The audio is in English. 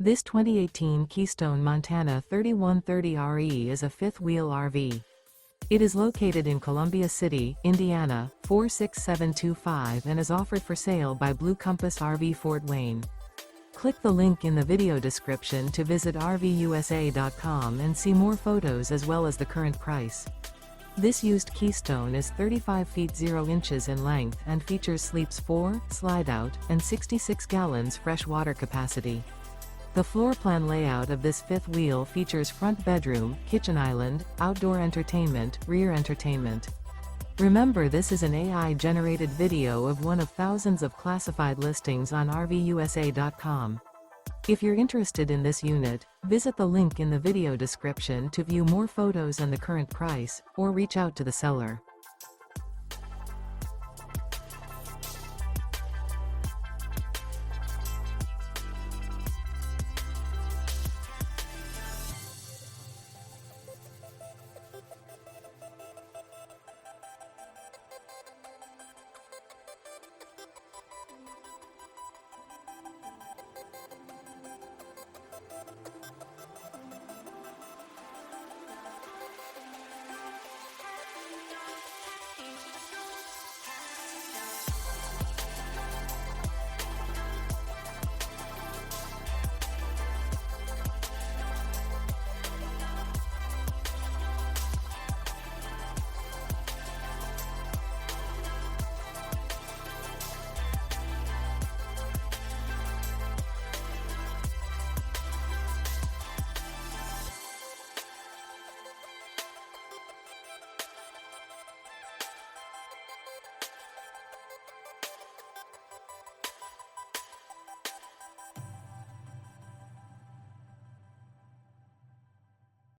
This 2018 Keystone Montana 3130RE is a fifth-wheel RV. It is located in Columbia City, Indiana, 46725 and is offered for sale by Blue Compass RV Fort Wayne. Click the link in the video description to visit RVUSA.com and see more photos as well as the current price. This used Keystone is 35 feet 0 inches in length and features sleeps 4, slide-out, and 66 gallons fresh water capacity. The floor plan layout of this fifth wheel features front bedroom, kitchen island, outdoor entertainment, rear entertainment. Remember, this is an AI-generated video of one of thousands of classified listings on RVUSA.com. If you're interested in this unit, visit the link in the video description to view more photos and the current price, or reach out to the seller.